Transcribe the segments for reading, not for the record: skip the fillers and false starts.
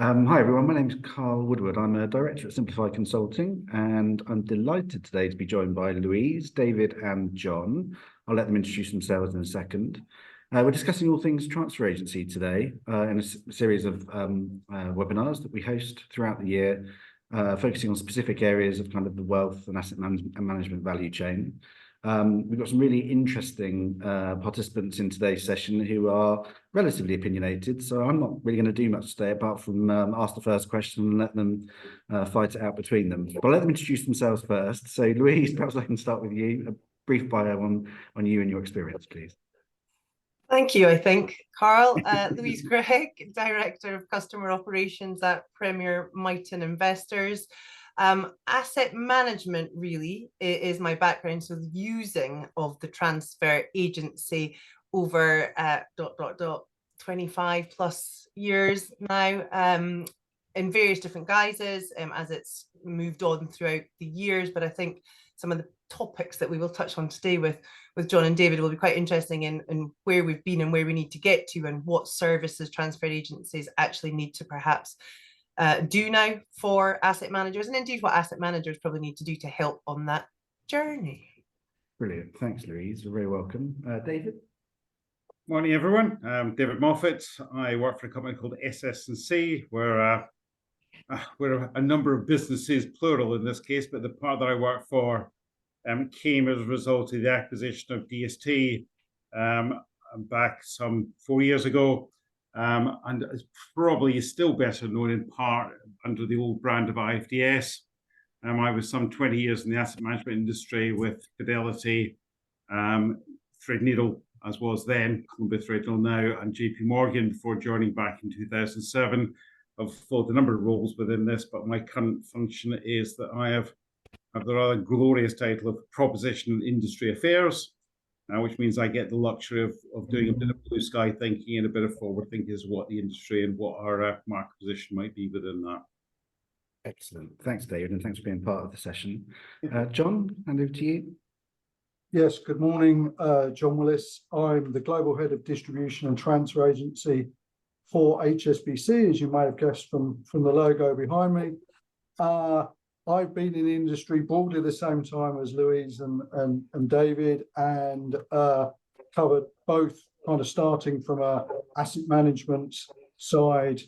Hi everyone, my name is Carl Woodward. I'm a director at Simplify Consulting, and I'm delighted today to be joined by Louise, David, and John. I'll let them introduce themselves in a second. We're discussing all things transfer agency today in a series of webinars that we host throughout the year, focusing on specific areas of kind of the wealth and asset management value chain. We've got some really interesting participants in today's session who are relatively opinionated, so I'm not really going to do much today apart from ask the first question and let them fight it out between them. But I'll let them introduce themselves first. So Louise, perhaps I can start with you. A brief bio on you and your experience, please. Thank you, I think, Carl. Louise Gregg, Director of Customer Operations at Premier Miton Investors. Asset management really is my background, so the using of the transfer agency over 25 plus years now, in various different guises as it's moved on throughout the years. But I think some of the topics that we will touch on today with John and David will be quite interesting in where we've been and where we need to get to, and what services transfer agencies actually need to perhaps do now for asset managers, and indeed what asset managers probably need to do to help on that journey. Brilliant. Thanks, Louise. You're very welcome. David? Morning, everyone. I'm David Moffat. I work for a company called SS&C, where we're a number of businesses, plural in this case, but the part that I work for came as a result of the acquisition of DST back some 4 years ago. And is probably still better known in part under the old brand of IFDS. I was some 20 years in the asset management industry with Fidelity, Threadneedle, as was then, Columbia Threadneedle now, and JP Morgan before joining back in 2007. I've filled a number of roles within this, but my current function is that I have the rather glorious title of Proposition and Industry Affairs, which means I get the luxury of doing a bit of blue sky thinking and a bit of forward thinking as what the industry and what our market position might be within that. Excellent. Thanks, David, and thanks for being part of the session. John, hand over to you. Yes, good morning, John Willis. I'm the Global Head of Distribution and Transfer Agency for HSBC, as you may have guessed from the logo behind me. I've been in the industry broadly the same time as Louise and David, and covered both, kind of starting from a asset management side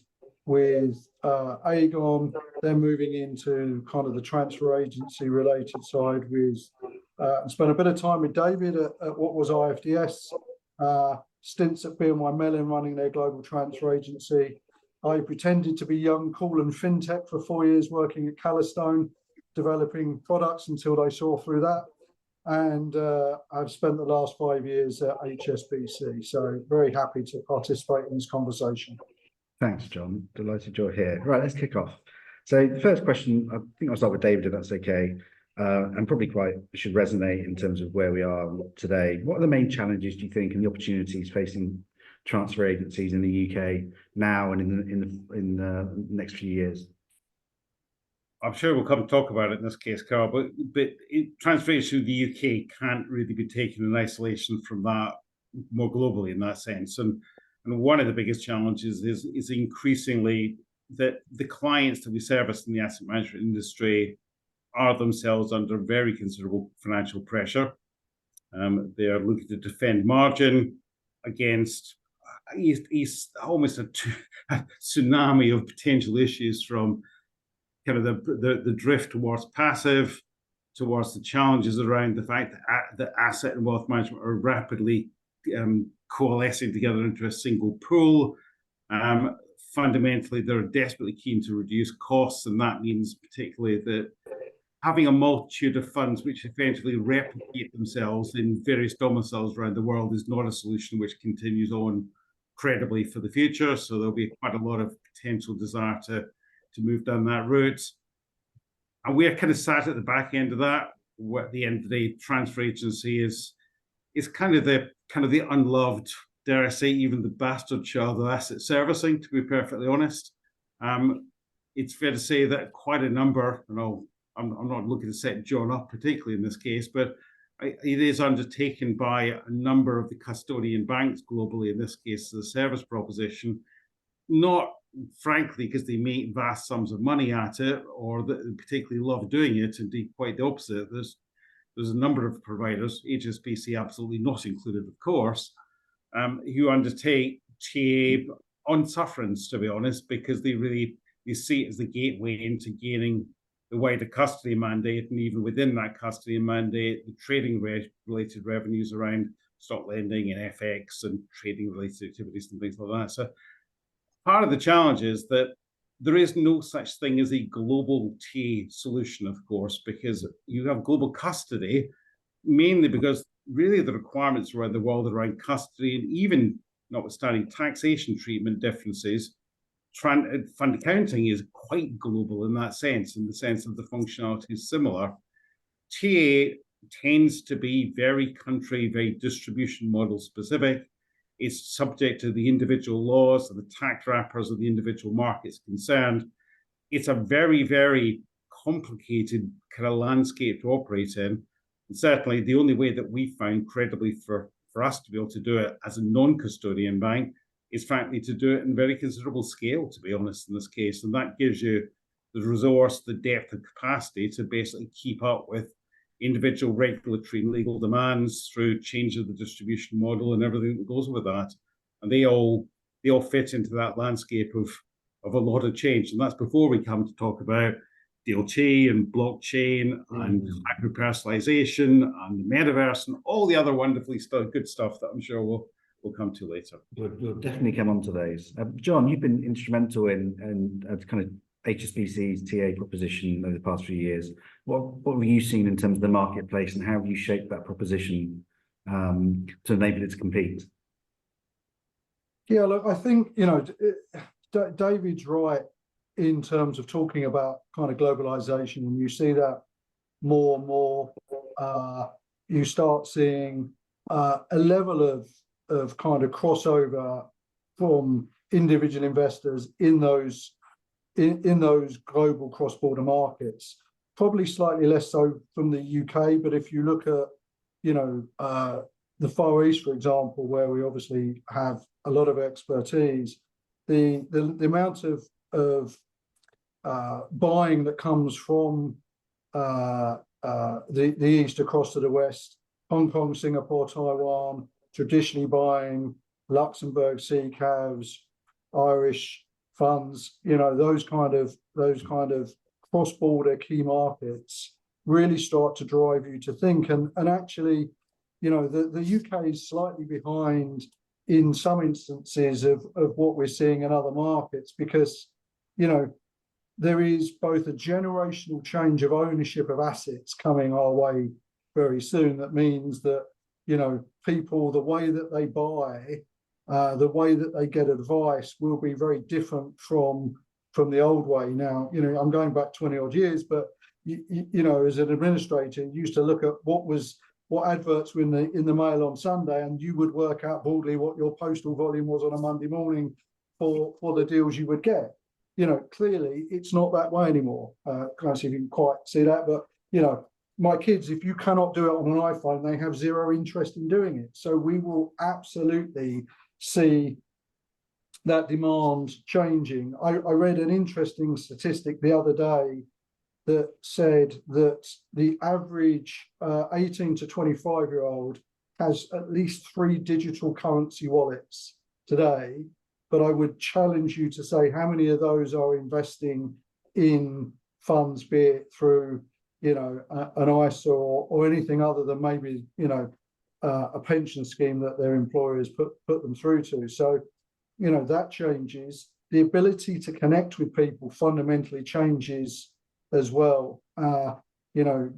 with Aegon, then moving into kind of the transfer agency related side with spent a bit of time with David at what was IFDS, stints at BNY Mellon running their global transfer agency. I pretended to be young, cool and fintech for 4 years working at Calastone, developing products until they saw through that. And I've spent the last 5 years at HSBC. So very happy to participate in this conversation. Thanks, John. Delighted you're here. Right, let's kick off. So the first question, I think I'll start with David, if that's okay, and probably quite should resonate in terms of where we are today. What are the main challenges, do you think, and the opportunities facing transfer agencies in the UK now and in the next few years? I'm sure we'll come talk about it in this case, Carl, but transfer agency to the UK can't really be taken in isolation from that more globally in that sense. And one of the biggest challenges is increasingly that the clients that we service in the asset management industry are themselves under very considerable financial pressure. They are looking to defend margin against almost a tsunami of potential issues, from kind of the drift towards passive, towards the challenges around the fact that asset and wealth management are rapidly coalescing together into a single pool. Fundamentally, they're desperately keen to reduce costs, and that means particularly that having a multitude of funds which effectively replicate themselves in various domiciles around the world is not a solution which continues on credibly for the future. So there'll be quite a lot of potential desire to move down that route. And we're kind of sat at the back end of that. At the end of the day, transfer agency is kind of the unloved, dare I say, even the bastard child of asset servicing, to be perfectly honest. It's fair to say that quite a number, I'm not looking to set John up particularly in this case, but it is undertaken by a number of the custodian banks globally, in this case, the service proposition, not frankly, because they make vast sums of money at it, or that they particularly love doing it. Indeed, quite the opposite. There's a number of providers, HSBC absolutely not included, of course, who undertake TA on sufferance, to be honest, because they see it as the gateway into gaining the wider custody mandate, and even within that custody mandate, the trading related revenues around stock lending and FX and trading related activities and things like that. So part of the challenge is that there is no such thing as a global TA solution, of course, because you have global custody, mainly because really the requirements around the world around custody, and even notwithstanding taxation treatment differences, fund accounting is quite global in that sense, in the sense that the functionality is similar. TA tends to be very country, very distribution model specific. It's subject to the individual laws and the tax wrappers of the individual markets concerned. It's a very, very complicated kind of landscape to operate in. And certainly the only way that we found credibly for us to be able to do it as a non-custodian bank is frankly to do it in very considerable scale, to be honest, in this case. And that gives you the resource, the depth and capacity to basically keep up with individual regulatory and legal demands through change of the distribution model and everything that goes with that. And they all fit into that landscape of a lot of change. And that's before we come to talk about DLT and blockchain and hyper-personalization and the metaverse and all the other wonderfully good stuff that I'm sure we'll come to later. We'll definitely come on to those. John, you've been instrumental in kind of HSBC's TA proposition over the past few years. What have you seen in terms of the marketplace, and how have you shaped that proposition to enable it to compete? Yeah, look, I think, you know, David's right in terms of talking about kind of globalization, and you see that more and more. You start seeing a level of kind of crossover from individual investors in those global cross-border markets, probably slightly less so from the UK. But if you look at, you know, the Far East, for example, where we obviously have a lot of expertise, the amount of buying that comes from the East across to the West, Hong Kong, Singapore, Taiwan, traditionally buying Luxembourg, CCAVs, Irish funds, you know, those kind of cross-border key markets really start to drive you to think. And actually, you know, the UK is slightly behind in some instances of what we're seeing in other markets, because, you know, there is both a generational change of ownership of assets coming our way very soon. That means that, you know, people, the way that they buy, the way that they get advice will be very different from the old way. Now, you know, I'm going back 20 odd years, but you know, as an administrator, you used to look at what adverts were in the Mail on Sunday, and you would work out broadly what your postal volume was on a Monday morning for the deals you would get. You know, clearly it's not that way anymore. Can't see if you can quite see that, but you know, my kids, if you cannot do it on an iPhone, they have zero interest in doing it. So we will absolutely see that demand changing. I read an interesting statistic the other day that said that the average 18 to 25-year-old has at least 3 digital currency wallets today. But I would challenge you to say how many of those are investing in funds, be it through, you know, an ISA or anything other than maybe, you know, a pension scheme that their employers put them through to. So, you know, that changes. The ability to connect with people fundamentally changes as well. You know,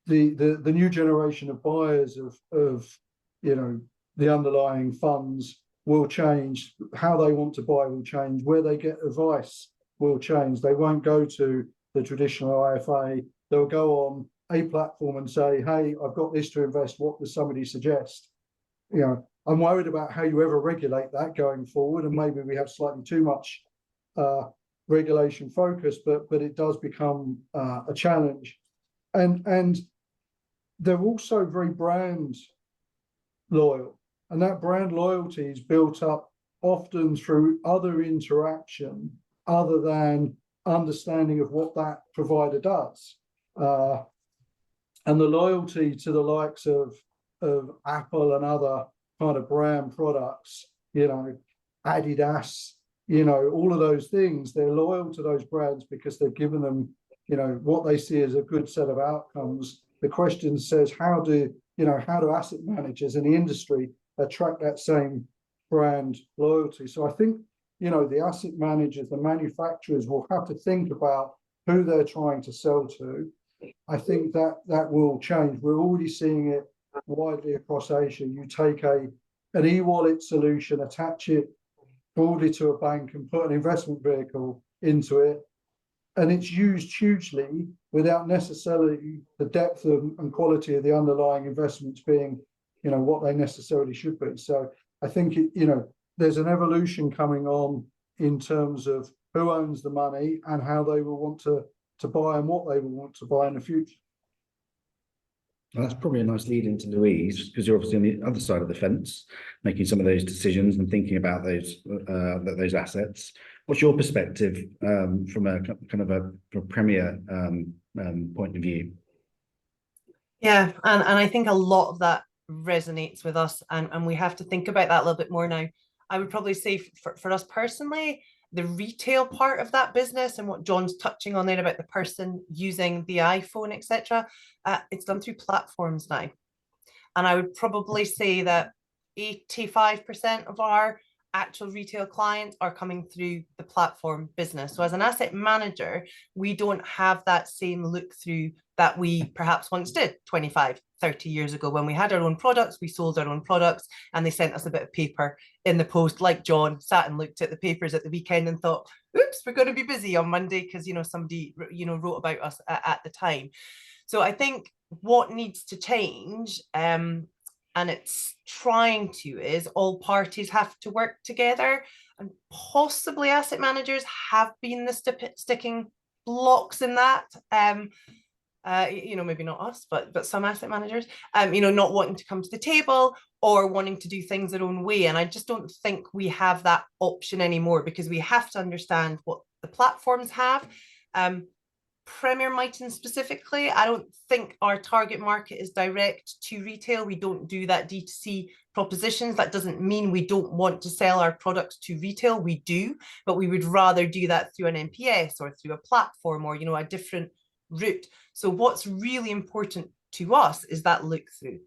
the new generation of buyers of you know, the underlying funds will change. How they want to buy will change. Where they get advice will change. They won't go to the traditional IFA. They'll go on a platform and say, hey, I've got this to invest. What does somebody suggest? You know, I'm worried about how you ever regulate that going forward. And maybe we have slightly too much regulation focus, but it does become a challenge. And they're also very brand loyal. And that brand loyalty is built up often through other interaction other than understanding of what that provider does. And the loyalty to the likes of Apple and other kind of brand products, you know, Adidas, you know, all of those things, they're loyal to those brands because they've given them, you know, what they see as a good set of outcomes. The question says, how do asset managers in the industry attract that same brand loyalty? So I think, you know, the asset managers, the manufacturers will have to think about who they're trying to sell to. I think that will change. We're already seeing it widely across Asia. You take an e-wallet solution, attach it broadly to a bank and put an investment vehicle into it, and it's used hugely without necessarily the depth and quality of the underlying investments being, you know, what they necessarily should be. So I think, you know, there's an evolution coming on in terms of who owns the money and how they will want to buy and what they will want to buy in the future. Well, that's probably a nice lead into Louise, because you're obviously on the other side of the fence, making some of those decisions and thinking about those assets. What's your perspective from a kind of a Premier point of view? Yeah, and I think a lot of that resonates with us, and we have to think about that a little bit more now. I would probably say for us personally, the retail part of that business and what John's touching on there about the person using the iPhone, etc., it's done through platforms now. And I would probably say that 85% of our actual retail clients are coming through the platform business. So as an asset manager, we don't have that same look through that we perhaps once did 25, 30 years ago. When we had our own products, we sold our own products, and they sent us a bit of paper in the post, like John sat and looked at the papers at the weekend and thought, oops, we're going to be busy on Monday because, you know, somebody, you know, wrote about us at the time. So I think what needs to change, and it's trying to, is all parties have to work together, and possibly asset managers have been the sticking blocks in that. You know, maybe not us, but some asset managers, you know, not wanting to come to the table or wanting to do things their own way. And I just don't think we have that option anymore, because we have to understand what the platforms have. Premier Miton specifically, I don't think our target market is direct to retail. We don't do that D2C propositions. That doesn't mean we don't want to sell our products to retail. We do, but we would rather do that through an NPS or through a platform or, you know, a different route. So what's really important to us is that look through,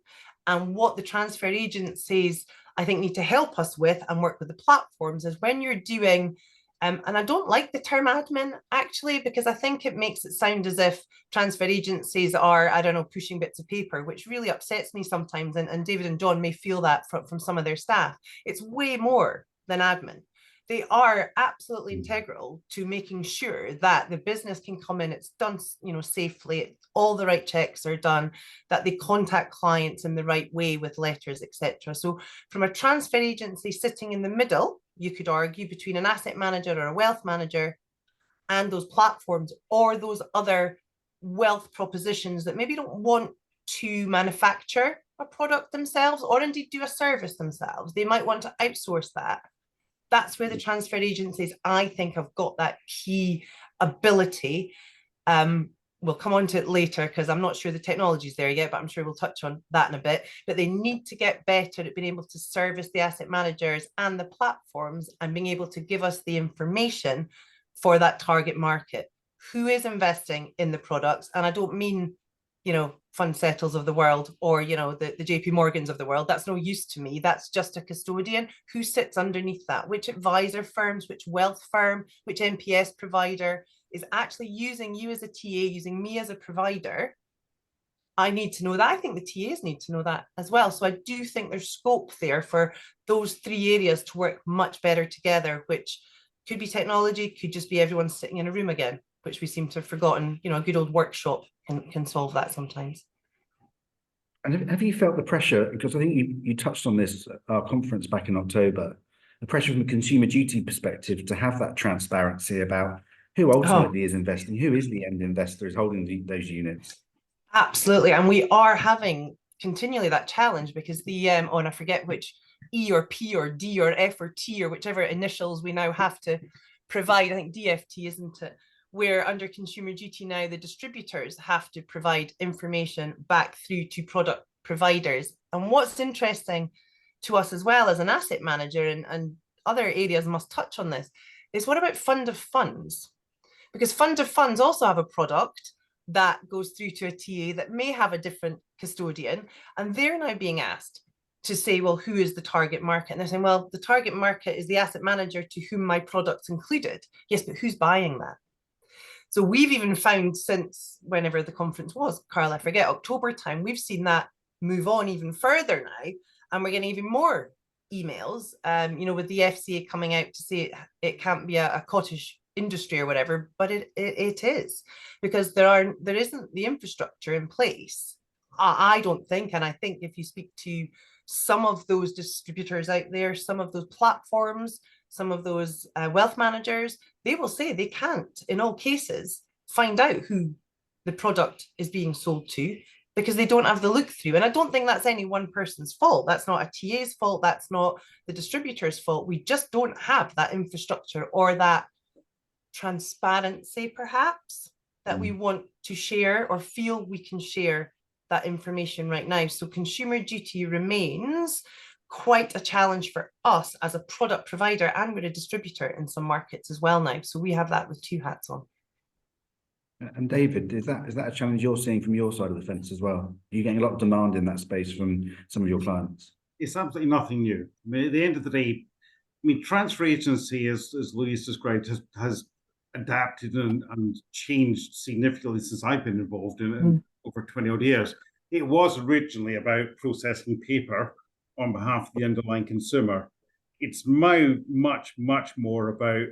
and what the transfer agencies, I think, need to help us with and work with the platforms is when you're doing, and I don't like the term admin actually, because I think it makes it sound as if transfer agencies are, I don't know, pushing bits of paper, which really upsets me sometimes. And David and John may feel that from some of their staff. It's way more than admin. They are absolutely integral to making sure that the business can come in, it's done, you know, safely, all the right checks are done, that they contact clients in the right way with letters, etc. So from a transfer agency sitting in the middle, you could argue, between an asset manager or a wealth manager and those platforms or those other wealth propositions that maybe don't want to manufacture a product themselves or indeed do a service themselves. They might want to outsource that. That's where the transfer agencies, I think, have got that key ability. We'll come on to it later because I'm not sure the technology is there yet, but I'm sure we'll touch on that in a bit. But they need to get better at being able to service the asset managers and the platforms and being able to give us the information for that target market. Who is investing in the products? And I don't mean, you know, fund settles of the world or, you know, the JP Morgans of the world. That's no use to me. That's just a custodian. Who sits underneath that? Which advisor firms, which wealth firm, which NPS provider is actually using you as a TA, using me as a provider? I need to know that. I think the TAs need to know that as well. So I do think there's scope there for those three areas to work much better together, which could be technology, could just be everyone sitting in a room again, which we seem to have forgotten. You know, a good old workshop can solve that sometimes. And have you felt the pressure, because I think you touched on this at our conference back in October, the pressure from a consumer duty perspective to have that transparency about who ultimately is investing, who is the end investor is holding those units? Absolutely. And we are having continually that challenge because the, and I forget which E or P or D or F or T or whichever initials we now have to provide. I think DFT, isn't it? Where under Consumer Duty now, the distributors have to provide information back through to product providers. And what's interesting to us as well as an asset manager, and other areas must touch on this, is what about fund of funds? Because fund of funds also have a product that goes through to a TA that may have a different custodian, and they're now being asked to say, well, who is the target market? And they're saying, well, the target market is the asset manager to whom my product's included. Yes, but who's buying that? So we've even found, since whenever the conference was, Carl, I forget, October time, we've seen that move on even further now, and we're getting even more emails, with the FCA coming out to say it can't be a cottage industry or whatever, but it is, because there isn't the infrastructure in place. I don't think, and I think if you speak to some of those distributors out there, some of those platforms, some of those wealth managers, they will say they can't, in all cases, find out who the product is being sold to, because they don't have the look through. And I don't think that's any one person's fault. That's not a TA's fault. That's not the distributor's fault. We just don't have that infrastructure or that transparency, perhaps, that we want to share or feel we can share that information right now. So Consumer Duty remains quite a challenge for us as a product provider, and we're a distributor in some markets as well now. So we have that with two hats on. And David, is that a challenge you're seeing from your side of the fence as well? Are you getting a lot of demand in that space from some of your clients? It's absolutely nothing new. I mean, at the end of the day, transfer agency, as Louise described, has adapted and changed significantly since I've been involved in it over 20 odd years. It was originally about processing paper on behalf of the underlying consumer. It's now much, much more about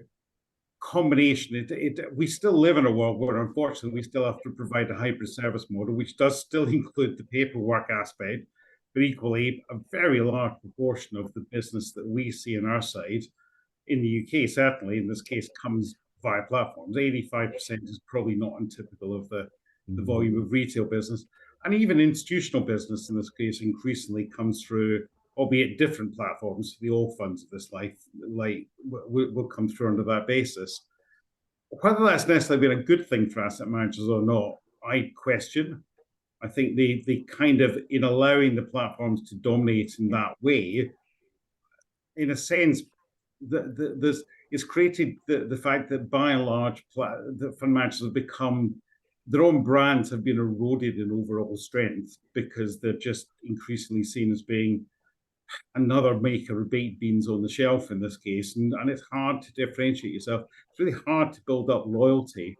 combination. We still live in a world where, unfortunately, we still have to provide a hybrid service model, which does still include the paperwork aspect, but equally a very large proportion of the business that we see on our side in the UK, certainly in this case, comes via platforms. 85% is probably not untypical of the volume of retail business. And even institutional business in this case increasingly comes through, albeit different platforms. The Allfunds of this life will come through under that basis. Whether that's necessarily been a good thing for asset managers or not, I question. I think the kind of, in allowing the platforms to dominate in that way, in a sense, it's created the fact that by and large, the fund managers have become, their own brands have been eroded in overall strength because they're just increasingly seen as being another maker of baked beans on the shelf in this case. And it's hard to differentiate yourself. It's really hard to build up loyalty.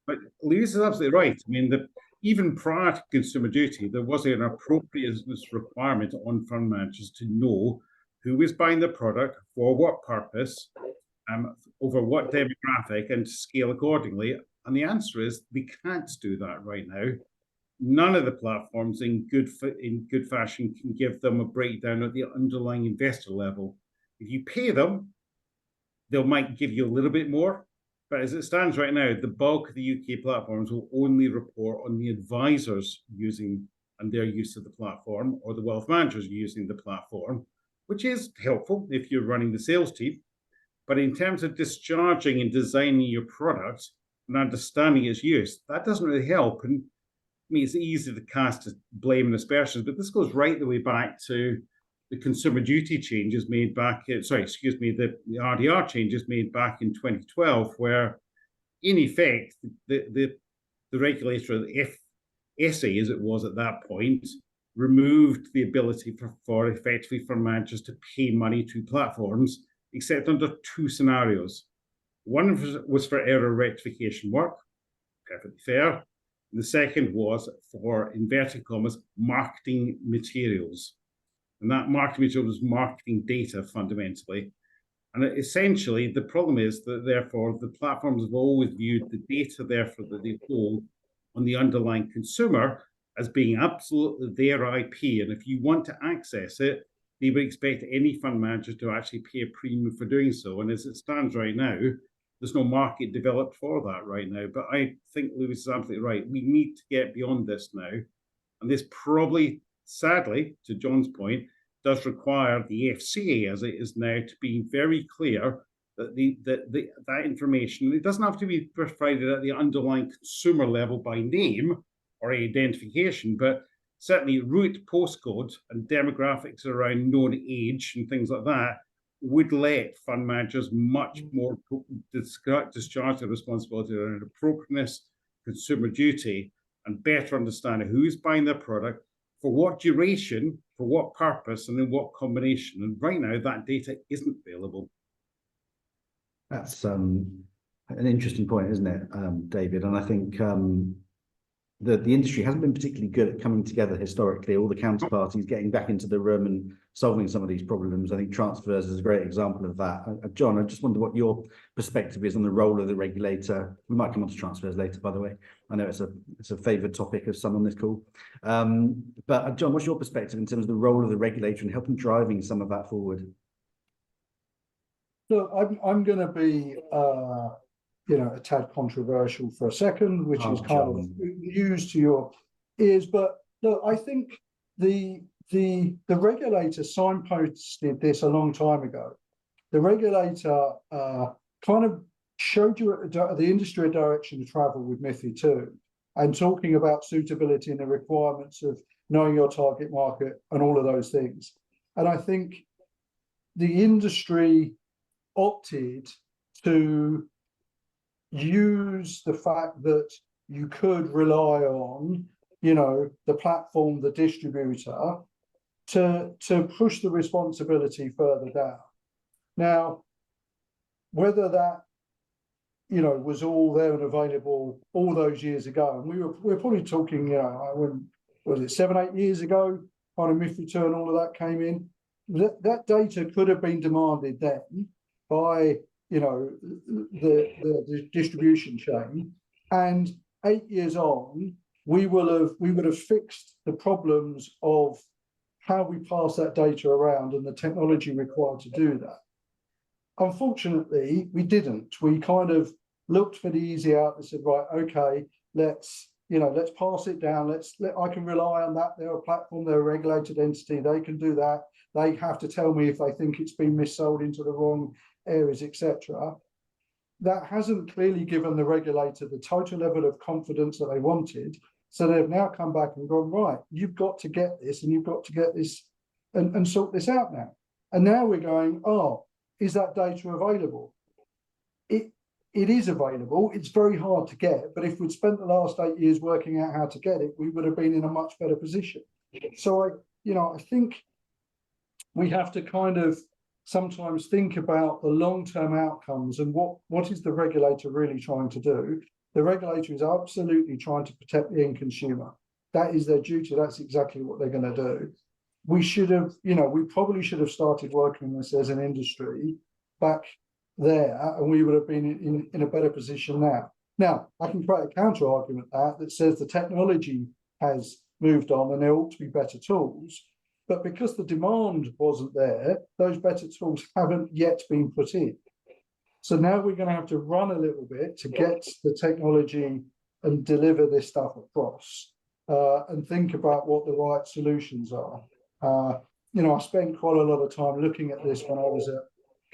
But Louise is absolutely right. I mean, even prior to Consumer Duty, there was an appropriateness requirement on fund managers to know who was buying the product, for what purpose, over what demographic, and to scale accordingly. And the answer is they can't do that right now. None of the platforms in good fashion can give them a breakdown at the underlying investor level. If you pay them, they might give you a little bit more. But as it stands right now, the bulk of the UK platforms will only report on the advisors using and their use of the platform, or the wealth managers using the platform, which is helpful if you're running the sales team. But in terms of discharging and designing your product and understanding its use, that doesn't really help. And I mean, it's easy to cast blame and aspersions, but this goes right the way back to the Consumer Duty changes made back, the RDR changes made back in 2012, where in effect, the regulator, the FSA as it was at that point, removed the ability for effectively for managers to pay money to platforms, except under two scenarios. One was for error rectification work, perfectly fair. And the second was for, inverted commas, marketing materials. And that marketing material was marketing data fundamentally. And essentially, the problem is that therefore the platforms have always viewed the data therefore that they hold on the underlying consumer as being absolutely their IP. And if you want to access it, they would expect any fund manager to actually pay a premium for doing so. And as it stands right now, there's no market developed for that right now. But I think Louis is absolutely right. We need to get beyond this now. And this probably, sadly, to John's point, does require the FCA, as it is now, to be very clear that that information, it doesn't have to be provided at the underlying consumer level by name or identification, but certainly route, postcode, and demographics around known age and things like that would let fund managers much more discharge their responsibility around appropriateness, consumer duty, and better understand who's buying their product, for what duration, for what purpose, and in what combination. And right now, that data isn't available. That's an interesting point, isn't it, David? And I think the industry hasn't been particularly good at coming together historically, all the counterparties getting back into the room and solving some of these problems. I think transfers is a great example of that. John, I just wonder what your perspective is on the role of the regulator. We might come on to transfers later, by the way. I know it's a favoured topic of some on this call. But John, what's your perspective in terms of the role of the regulator in helping driving some of that forward? Look, I'm going to be, a tad controversial for a second, which is kind of news to your ears. But look, I think the regulator signposted this a long time ago. The regulator kind of showed you the industry a direction to travel with MiFID II, and talking about suitability and the requirements of knowing your target market and all of those things. And I think the industry opted to use the fact that you could rely on, the platform, the distributor, to push the responsibility further down. Now, whether that, was all there and available all those years ago, and we're probably talking, when was it 7-8 years ago, kind of MiFID II and all of that came in. That data could have been demanded then by the distribution chain, and 8 years on, we would have fixed the problems of how we pass that data around and the technology required to do that. Unfortunately, we didn't. We kind of looked for the easy out and said, right, okay, let's pass it down. I can rely on that. They're a platform, they're a regulated entity. They can do that. They have to tell me if they think it's been missold into the wrong areas, etc. That hasn't clearly given the regulator the total level of confidence that they wanted. So they've now come back and gone, right, you've got to get this, and you've got to get this and sort this out now. And now we're going, is that data available? It is available. It's very hard to get, but if we'd spent the last 8 years working out how to get it, we would have been in a much better position. So I think we have to kind of sometimes think about the long-term outcomes and what is the regulator really trying to do. The regulator is absolutely trying to protect the end consumer. That is their duty. That's exactly what they're going to do. We should have, we probably should have started working on this as an industry back there, and we would have been in a better position now. Now, I can create a counter argument that says the technology has moved on and there ought to be better tools. But because the demand wasn't there, those better tools haven't yet been put in. So now we're going to have to run a little bit to get the technology and deliver this stuff across, and think about what the right solutions are. I spent quite a lot of time looking at this when I was at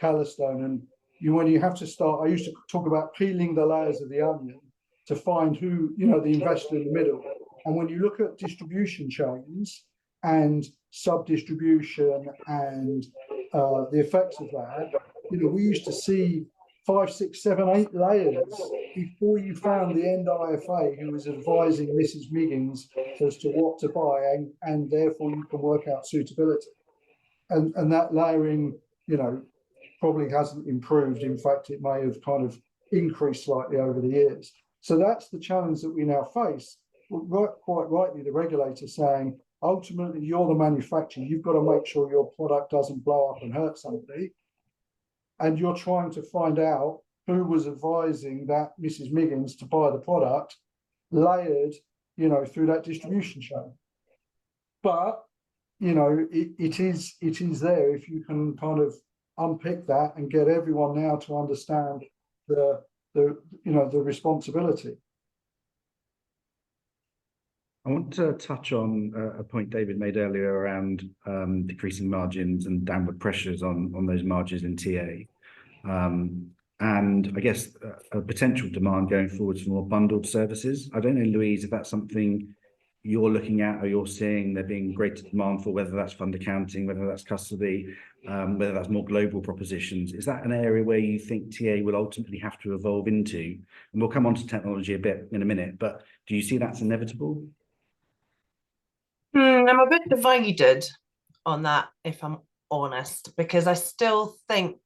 Calastone, and when you have to start, I used to talk about peeling the layers of the onion to find who, the investor in the middle. And when you look at distribution chains and sub-distribution and the effects of that, we used to see 5, 6, 7, 8 layers before you found the end IFA who was advising Mrs. Miggins as to what to buy, and therefore you can work out suitability. And that layering, probably hasn't improved. In fact, it may have kind of increased slightly over the years. So that's the challenge that we now face. Quite rightly, the regulator saying, ultimately, you're the manufacturer. You've got to make sure your product doesn't blow up and hurt somebody. And you're trying to find out who was advising that Mrs. Miggins to buy the product, layered, through that distribution chain. But, it is there if you can kind of unpick that and get everyone now to understand the responsibility. I want to touch on a point David made earlier around decreasing margins and downward pressures on those margins in TA. And I guess a potential demand going forward for more bundled services. I don't know, Louise, if that's something you're looking at or you're seeing there being greater demand for, whether that's fund accounting, whether that's custody, whether that's more global propositions. Is that an area where you think TA will ultimately have to evolve into? And we'll come on to technology a bit in a minute, but do you see that's inevitable? I'm a bit divided on that, if I'm honest, because I still think,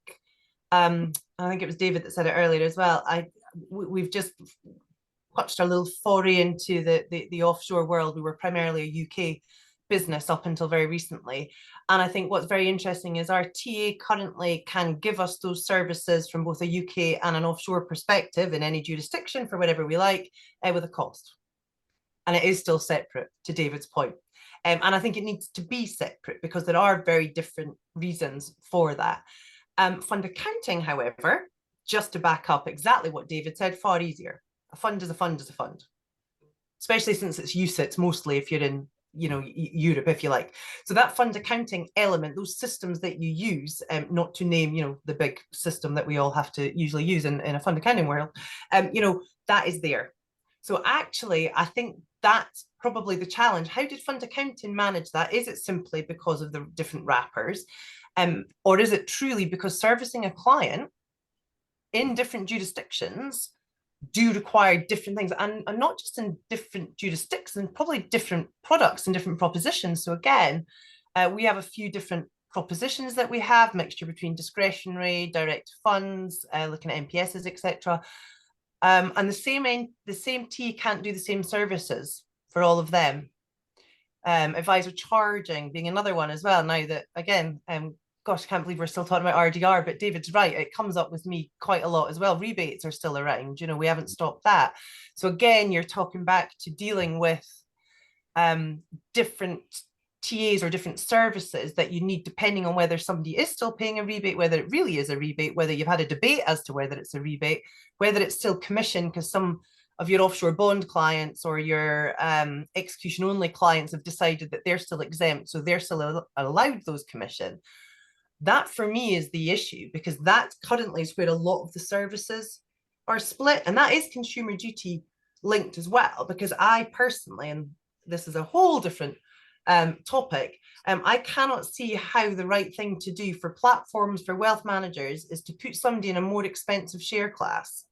I think it was David that said it earlier as well. We've just touched our little foray into the offshore world. We were primarily a UK business up until very recently. And I think what's very interesting is our TA currently can give us those services from both a UK and an offshore perspective in any jurisdiction for whatever we like, with a cost. And it is still separate, to David's point. And I think it needs to be separate because there are very different reasons for that. Fund accounting, however, just to back up exactly what David said, far easier. A fund is a fund is a fund, especially since it's UCITS mostly if you're in, you know, Europe, if you like. So that fund accounting element, those systems that you use, not to name, you know, the big system that we all have to usually use in a fund accounting world, you know, that is there. So actually, I think that's probably the challenge. How did fund accounting manage that? Is it simply because of the different wrappers? Or is it truly because servicing a client in different jurisdictions do require different things, and not just in different jurisdictions, probably different products and different propositions. So again, we have a few different propositions that we have, mixture between discretionary, direct funds, looking at MPSs, etc. And the same T can't do the same services for all of them. Advisor charging being another one as well. Now that, again, gosh, I can't believe we're still talking about RDR, but David's right. It comes up with me quite a lot as well. Rebates are still around, you know, we haven't stopped that. So again, you're talking back to dealing with different TAs or different services that you need, depending on whether somebody is still paying a rebate, whether it really is a rebate, whether you've had a debate as to whether it's a rebate, whether it's still commission, because some of your offshore bond clients or your execution only clients have decided that they're still exempt, so they're still allowed those commission. That for me is the issue, because that currently is where a lot of the services are split, and that is consumer duty linked as well, because I personally, and this is a whole different topic, I cannot see how the right thing to do for platforms, for wealth managers, is to put somebody in a more expensive share class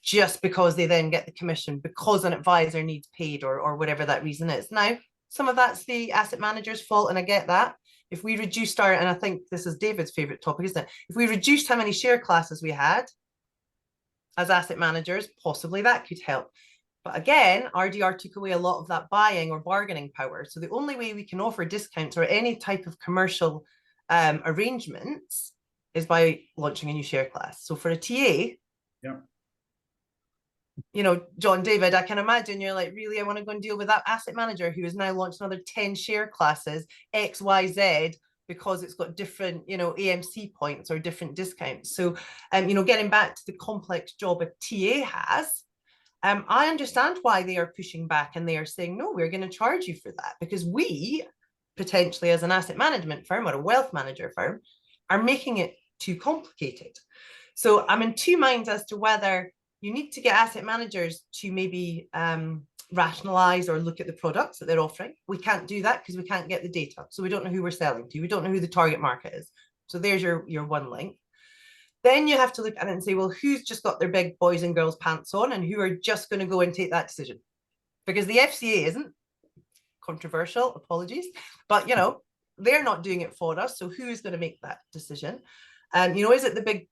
just because they then get the commission because an advisor needs paid, or whatever that reason is. Now, some of that's the asset manager's fault, and I get that. If we reduced our, and I think this is David's favorite topic, isn't it? If we reduced how many share classes we had as asset managers, possibly that could help. But again, RDR took away a lot of that buying or bargaining power. So the only way we can offer discounts or any type of commercial arrangements is by launching a new share class. So for a TA, yeah, you know, John, David, I can imagine you're like, really, I want to go and deal with that asset manager who has now launched another 10 share classes, X, Y, Z, because it's got different, you know, AMC points or different discounts. So, you know, getting back to the complex job a TA has, I understand why they are pushing back and they are saying, no, we're going to charge you for that, because we potentially, as an asset management firm or a wealth manager firm, are making it too complicated. So I'm in two minds as to whether you need to get asset managers to maybe rationalize or look at the products that they're offering. We can't do that because we can't get the data. So we don't know who we're selling to. We don't know who the target market is. So there's your one link. Then you have to look at it and say, well, who's just got their big boys and girls pants on and who are just going to go and take that decision? Because the FCA isn't. Controversial, apologies. But, you know, they're not doing it for us. So who's going to make that decision? You know, is it the big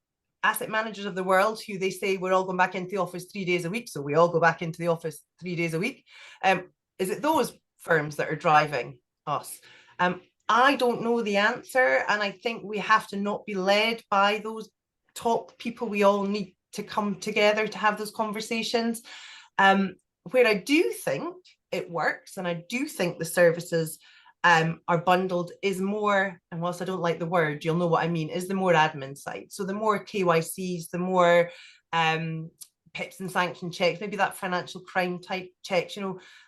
asset managers of the world who they say we're all going back into the office 3 days a week, so we all go back into the office 3 days a week? Is it those firms that are driving us? I don't know the answer, and I think we have to not be led by those top people. We all need to come together to have those conversations. Where I do think it works, and I do think the services are bundled, is more, and whilst I don't like the word, you'll know what I mean, is the more admin side. So the more KYCs, the more PIPs and sanction checks, maybe that financial crime type checks,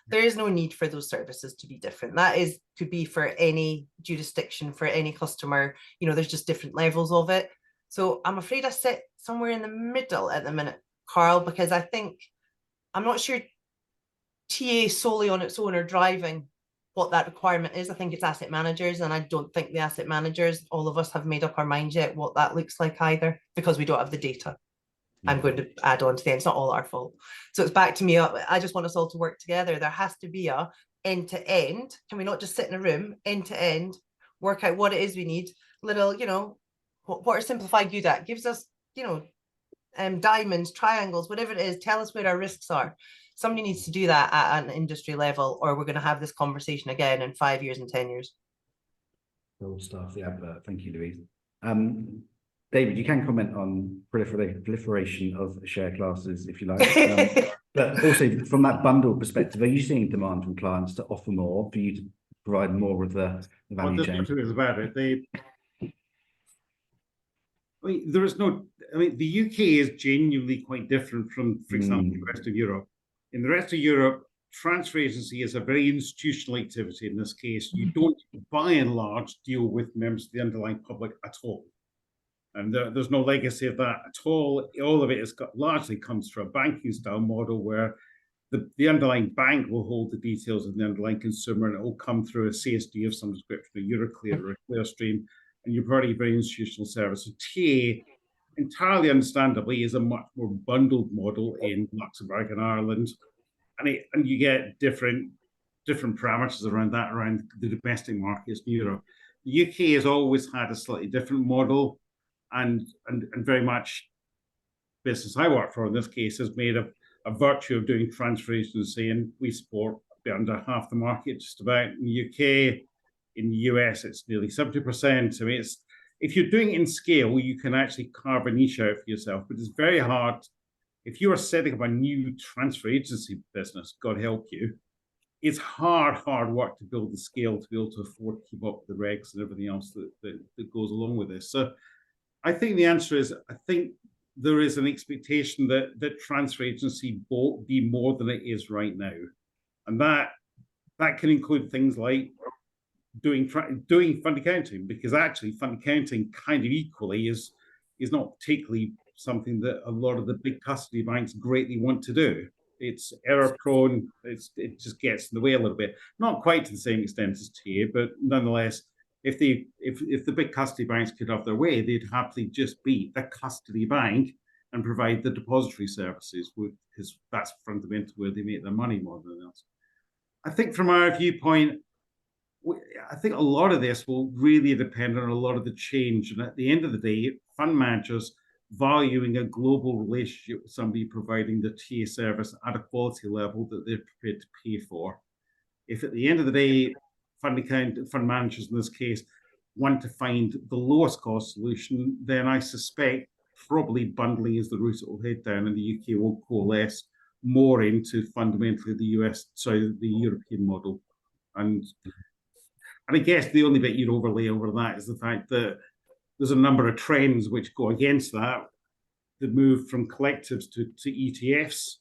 there is no need for those services to be different. That could be for any jurisdiction, for any customer, there's just different levels of it. So I'm afraid I sit somewhere in the middle at the minute, Carl, because I'm not sure TA solely on its own are driving what that requirement is. I think it's asset managers, and I don't think the asset managers, all of us, have made up our mind yet what that looks like either, because we don't have the data. I'm going to add on to the end. It's not all our fault. So it's back to me. I just want us all to work together. There has to be a end to end. Can we not just sit in a room, end to end, work out what it is we need? Little, what are Simplify good at? Gives us, diamonds, triangles, whatever it is. Tell us where our risks are. Somebody needs to do that at an industry level, or we're going to have this conversation again in 5 years and 10 years. Old stuff, the advert. Thank you, Louise. David, you can comment on proliferation of share classes if you like. But also from that bundle perspective, are you seeing demand from clients to offer more for you to provide more of the value chain? What is about it? There is no. The UK is genuinely quite different from, for example, the rest of Europe. In the rest of Europe, transfer agency is a very institutional activity. In this case, you don't, by and large, deal with members of the underlying public at all. And there's no legacy of that at all. All of it largely comes from a banking style model where the underlying bank will hold the details of the underlying consumer, and it will come through a CSD of some description, a Euroclear or a Clearstream, and you've already very institutional service. So TA, entirely understandably, is a much more bundled model in Luxembourg and Ireland, and you get different parameters around that around the domestic markets in Europe. The UK has always had a slightly different model. And very much business I work for in this case has made a virtue of doing transfer agency, and we support under half the market just about in the UK. In the US, it's nearly 70%. If you're doing it in scale, you can actually carve a niche out for yourself, but it's very hard. If you are setting up a new transfer agency business, God help you, it's hard work to build the scale to be able to afford to keep up with the regs and everything else that goes along with this. So I think the answer is, I think there is an expectation that transfer agency will be more than it is right now. And that can include things like doing fund accounting, because actually fund accounting kind of equally is not particularly something that a lot of the big custody banks greatly want to do. It's error prone, it just gets in the way a little bit. Not quite to the same extent as TA, but nonetheless, if the big custody banks could have their way, they'd happily just be the custody bank and provide the depository services, because that's fundamentally where they make their money more than else. I think from our viewpoint, I think a lot of this will really depend on a lot of the change. And at the end of the day, fund managers valuing a global relationship with somebody providing the TA service at a quality level that they're prepared to pay for. If at the end of the day, fund managers in this case want to find the lowest cost solution, then I suspect probably bundling is the route it will head down, and the UK will coalesce more into fundamentally the European model. And I guess the only bit you'd overlay over that is the fact that there's a number of trends which go against that. The move from collectives to ETFs,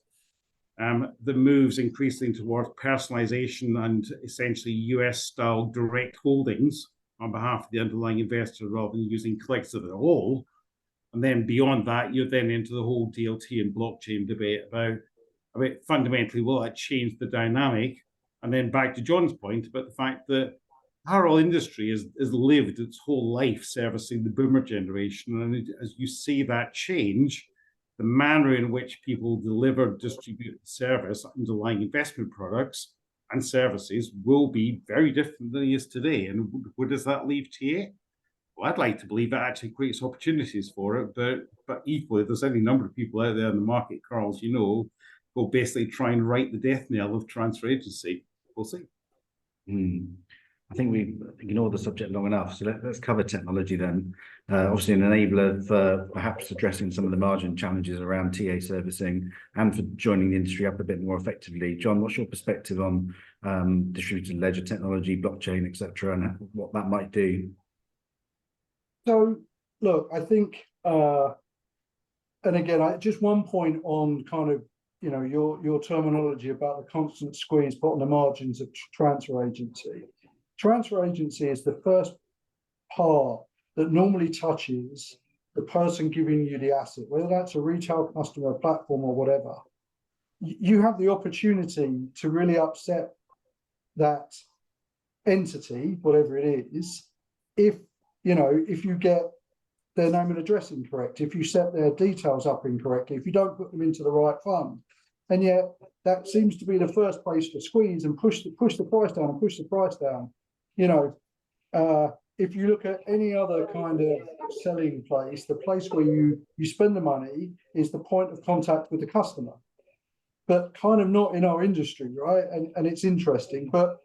the moves increasingly towards personalization and essentially US-style direct holdings on behalf of the underlying investor rather than using collectives as a whole. And then beyond that, you're then into the whole DLT and blockchain debate about fundamentally will that change the dynamic? And then back to John's point about the fact that our whole industry has lived its whole life servicing the boomer generation. And as you see that change, the manner in which people deliver, distribute, service underlying investment products and services will be very different than it is today. And where does that leave TA? Well, I'd like to believe that actually creates opportunities for it, but equally, there's any number of people out there in the market, Carl, as you know, who basically try and write the death knell of transfer agency. We'll see. I think we've ignored the subject long enough, so let's cover technology then. Obviously an enabler for perhaps addressing some of the margin challenges around TA servicing and for joining the industry up a bit more effectively. John, what's your perspective on distributed ledger technology, blockchain, etc., and what that might do? So, look, I think and again, just one point on kind of, you know, your terminology about the constant squeeze put on the margins of transfer agency. Transfer agency is the first part that normally touches the person giving you the asset, whether that's a retail customer, a platform, or whatever. You have the opportunity to really upset that entity, whatever it is, if you get their name and address incorrect, if you set their details up incorrectly, if you don't put them into the right fund. And yet that seems to be the first place to squeeze and push the price down. You know, if you look at any other kind of selling place, the place where you spend the money is the point of contact with the customer, but kind of not in our industry, right? And it's interesting. But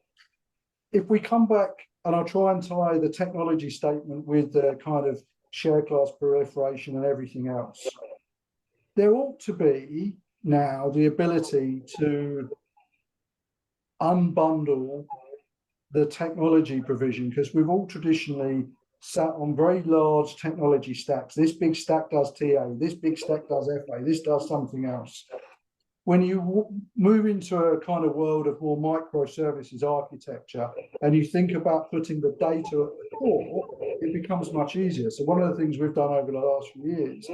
if we come back, and I'll try and tie the technology statement with the kind of share class proliferation and everything else, there ought to be now the ability to unbundle the technology provision, because we've all traditionally sat on very large technology stacks. This big stack does TA, this big stack does FA, this does something else. When you move into a kind of world of more microservices architecture and you think about putting the data at the core, it becomes much easier. So one of the things we've done over the last few years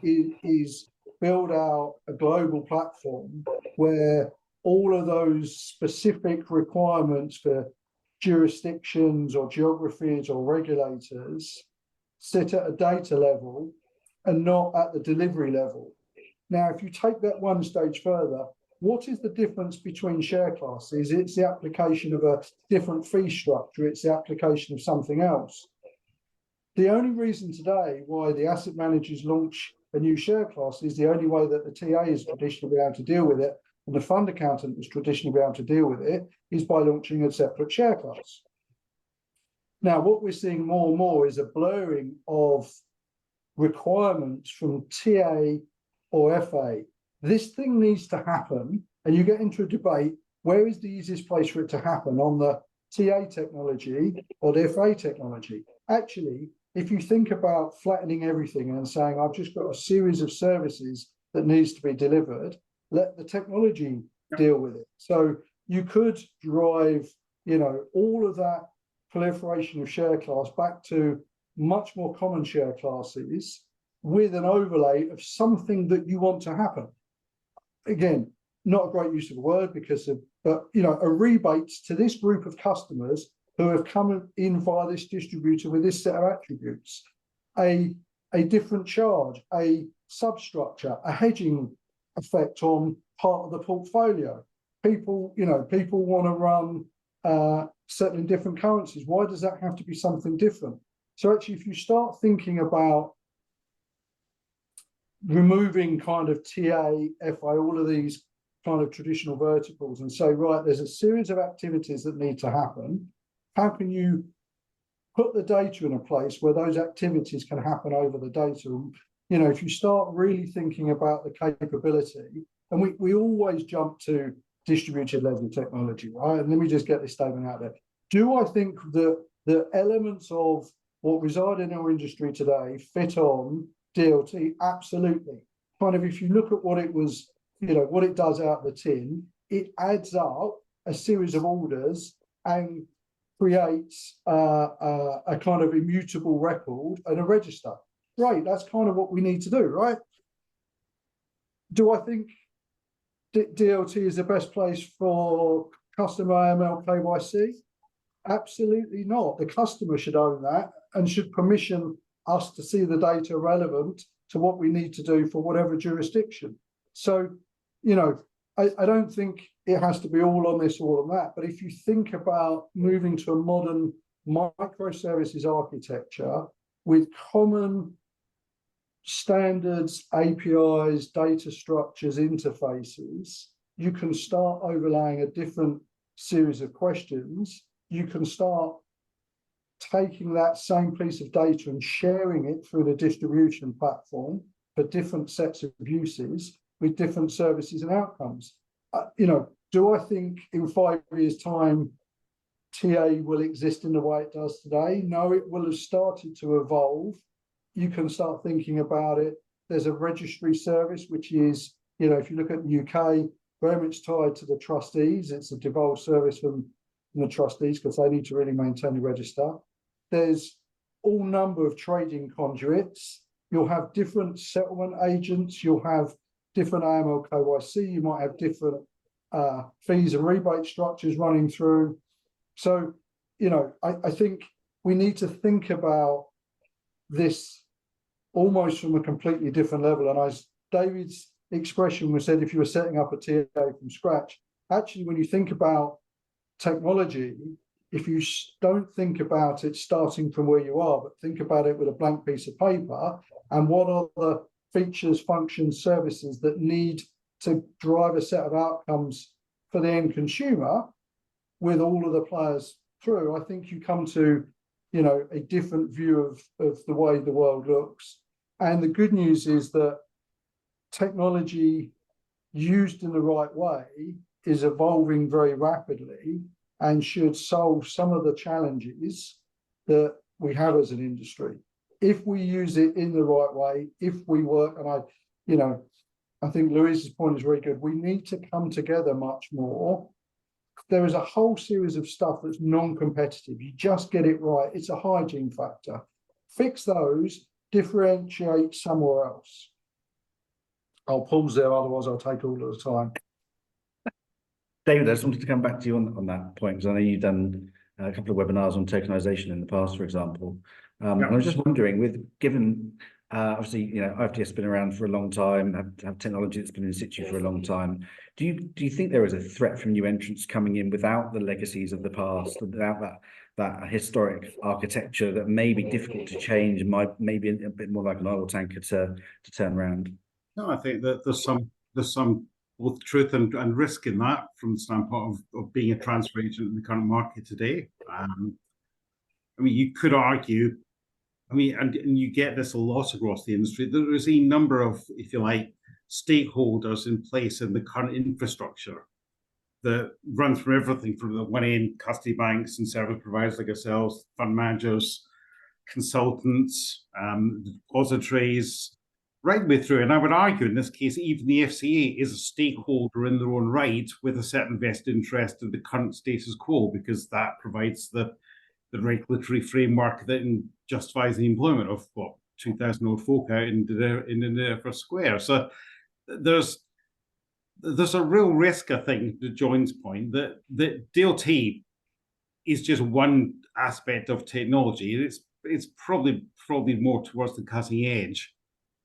is build out a global platform where all of those specific requirements for jurisdictions or geographies or regulators sit at a data level and not at the delivery level. Now, if you take that one stage further, what is the difference between share classes? It's the application of a different fee structure. It's the application of something else. The only reason today why the asset managers launch a new share class is the only way that the TA is traditionally able to deal with it, and the fund accountant is traditionally able to deal with it, is by launching a separate share class. Now, what we're seeing more and more is a blurring of requirements from TA or FA. This thing needs to happen, and you get into a debate, where is the easiest place for it to happen, on the TA technology or the FA technology? Actually, if you think about flattening everything and saying, I've just got a series of services that needs to be delivered, let the technology deal with it. So you could drive, you know, all of that proliferation of share class back to much more common share classes with an overlay of something that you want to happen. Again, not a great use of the word but you know, a rebate to this group of customers who have come in via this distributor with this set of attributes, a different charge, a substructure, a hedging effect on part of the portfolio. People want to run certain different currencies. Why does that have to be something different? So actually, if you start thinking about removing kind of TA, FA, all of these kind of traditional verticals, and say, right, there's a series of activities that need to happen. How can you put the data in a place where those activities can happen over the data? You know, if you start really thinking about the capability, and we always jump to distributed ledger technology, right? And let me just get this statement out there. Do I think that the elements of what reside in our industry today fit on DLT? Absolutely. Kind of, if you look at what it was, you know, what it does out the tin, it adds up a series of orders and creates a kind of immutable record and a register. Right, that's kind of what we need to do, right? Do I think DLT is the best place for customer AML KYC? Absolutely not. The customer should own that and should permission us to see the data relevant to what we need to do for whatever jurisdiction. So, you know, I don't think it has to be all on this, all on that. But if you think about moving to a modern microservices architecture with common standards, APIs, data structures, interfaces, you can start overlaying a different series of questions. You can start taking that same piece of data and sharing it through the distribution platform for different sets of uses with different services and outcomes. You know, do I think in 5 years' time TA will exist in the way it does today? No, it will have started to evolve. You can start thinking about it there's a registry service, which is, you know, if you look at the UK, very much tied to the trustees. It's a devolved service from the trustees because they need to really maintain the register. There's all number of trading conduits. You'll have different settlement agents. You'll have different AML KYC. You might have different fees and rebate structures running through. So, you know, I think we need to think about this almost from a completely different level. And as David's expression was said, if you were setting up a TA from scratch, actually, when you think about technology, if you don't think about it starting from where you are, but think about it with a blank piece of paper and what are the features, functions, services that need to drive a set of outcomes for the end consumer with all of the players through, I think you come to, you know, a different view of the way the world looks. And the good news is that technology used in the right way is evolving very rapidly and should solve some of the challenges that we have as an industry. If we use it in the right way, if we work, and I think Louise's point is very good. We need to come together much more. There is a whole series of stuff that's non-competitive. You just get it right. It's a hygiene factor. Fix those, differentiate somewhere else. I'll pause there, otherwise I'll take all of the time. David, I just wanted to come back to you on that point, because I know you've done a couple of webinars on tokenization in the past, for example. And I was just wondering, given obviously, you know, IFTS has been around for a long time, have technology that's been in situ for a long time. Do you think there is a threat from new entrants coming in without the legacies of the past, without that historic architecture that may be difficult to change, maybe a bit more like an oil tanker to turn around? No, I think that there's some both truth and risk in that from the standpoint of being a transfer agent in the current market today. I mean, you could argue, and you get this a lot across the industry, there is a number of, if you like, stakeholders in place in the current infrastructure that runs from everything from the one end, custody banks and service providers like ourselves, fund managers, consultants, depositories, right the way through. And I would argue in this case, even the FCA is a stakeholder in their own right with a certain vested interest in the current status quo, because that provides the regulatory framework that justifies the employment of 2,000 old folk out in the first square. So there's a real risk, I think, to John's point, that DLT is just one aspect of technology. It's probably more towards the cutting edge.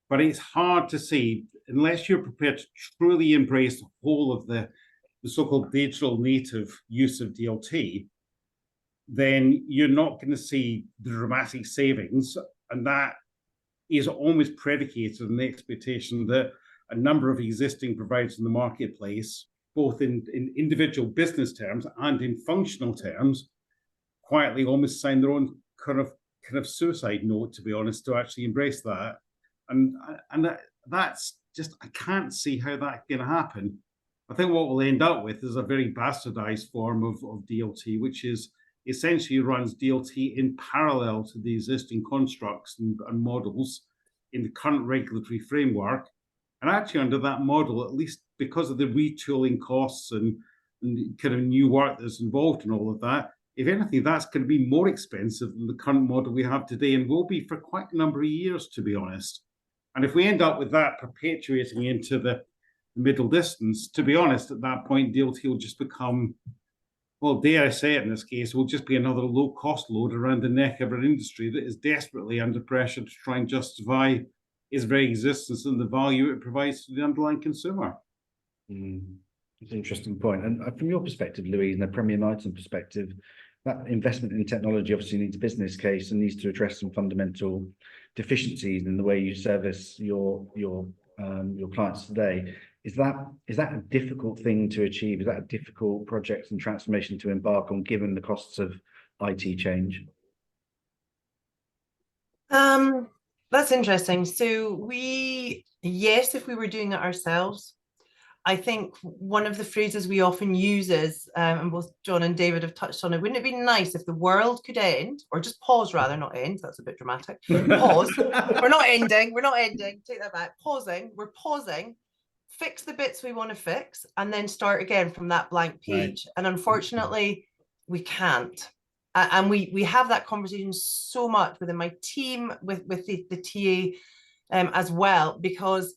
But it's hard to see, unless you're prepared to truly embrace the whole of the so-called digital native use of DLT, then you're not going to see the dramatic savings. And that is almost predicated on the expectation that a number of existing providers in the marketplace, both in individual business terms and in functional terms, quietly almost sign their own kind of suicide note, to be honest, to actually embrace that. And that's just, I can't see how that can happen. I think what we'll end up with is a very bastardized form of DLT, which is essentially runs DLT in parallel to the existing constructs and models in the current regulatory framework. And actually under that model, at least because of the retooling costs and kind of new work that's involved in all of that, if anything, that's going to be more expensive than the current model we have today, and will be for quite a number of years, to be honest. And if we end up with that perpetuating into the middle distance, to be honest, at that point, DLT will just become, well, dare I say it in this case, will just be another low-cost load around the neck of an industry that is desperately under pressure to try and justify its very existence and the value it provides to the underlying consumer. It's an interesting point. And from your perspective, Louise, and a Premier Knighton perspective, that investment in technology obviously needs a business case and needs to address some fundamental deficiencies in the way you service your clients today. Is that a difficult thing to achieve? Is that a difficult project and transformation to embark on, given the costs of IT change? That's interesting. So yes, if we were doing it ourselves, I think one of the phrases we often use is, and both John and David have touched on it, wouldn't it be nice if the world could end, or just pause rather, not end, that's a bit dramatic. Pause. We're not ending, take that back. We're pausing, fix the bits we want to fix, and then start again from that blank page. Right. And unfortunately, we can't. And we have that conversation so much within my team, with the TA as well, because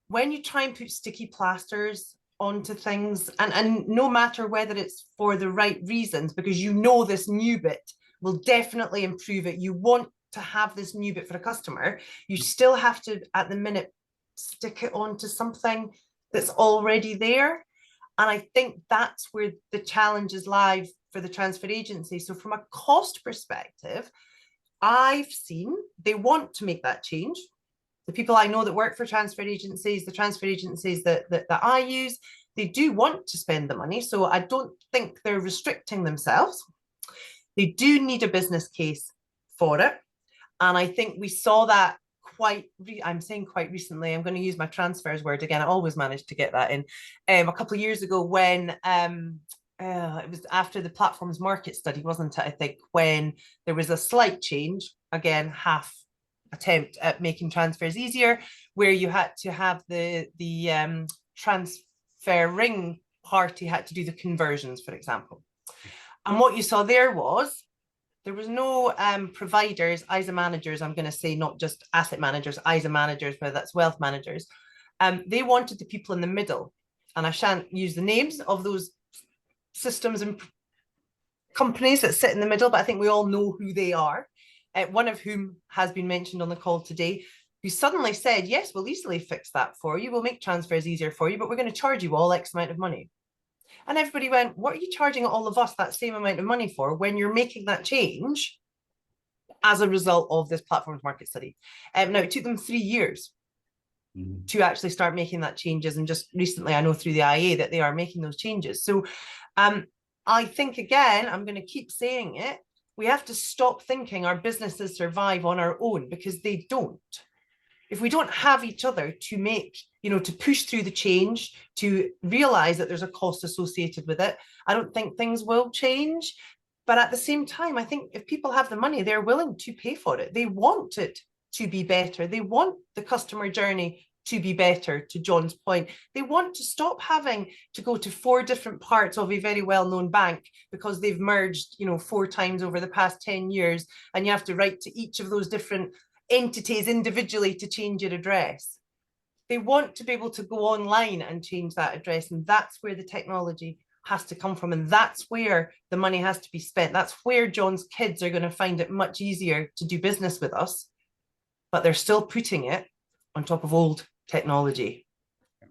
when you try and put sticky plasters onto things, and no matter whether it's for the right reasons, because you know this new bit will definitely improve it, you want to have this new bit for a customer, you still have to, at the minute, stick it onto something that's already there. And I think that's where the challenges lie for the transfer agency. So from a cost perspective, I've seen they want to make that change. The people I know that work for transfer agencies, the transfer agencies that I use, they do want to spend the money. So I don't think they're restricting themselves. They do need a business case for it. And I think we saw that I'm saying quite recently, I'm going to use my transfers word again. I always manage to get that in. A couple of years ago when it was after the platforms market study, wasn't it? I think when there was a slight change, again, half attempt at making transfers easier, where you had to have the transferring party had to do the conversions, for example. And what you saw there was no providers, ISA managers, I'm going to say, not just asset managers, ISA managers, whether that's wealth managers. They wanted the people in the middle. And I shan't use the names of those systems and companies that sit in the middle, but I think we all know who they are. One of whom has been mentioned on the call today, who suddenly said, yes, we'll easily fix that for you. We'll make transfers easier for you, but we're going to charge you all X amount of money. And everybody went, what are you charging all of us that same amount of money for when you're making that change as a result of this platforms market study? Now, it took them 3 years to actually start making that changes. And just recently, I know through the IA that they are making those changes. So I think, again, I'm going to keep saying it, we have to stop thinking our businesses survive on our own, because they don't. If we don't have each other to make, to push through the change, to realize that there's a cost associated with it, I don't think things will change. But at the same time, I think if people have the money, they're willing to pay for it. They want it to be better. They want the customer journey to be better, to John's point. They want to stop having to go to 4 different parts of a very well-known bank because they've merged, 4 times over the past 10 years, and you have to write to each of those different entities individually to change your address. They want to be able to go online and change that address, and that's where the technology has to come from, and that's where the money has to be spent. That's where John's kids are going to find it much easier to do business with us, but they're still putting it on top of old technology,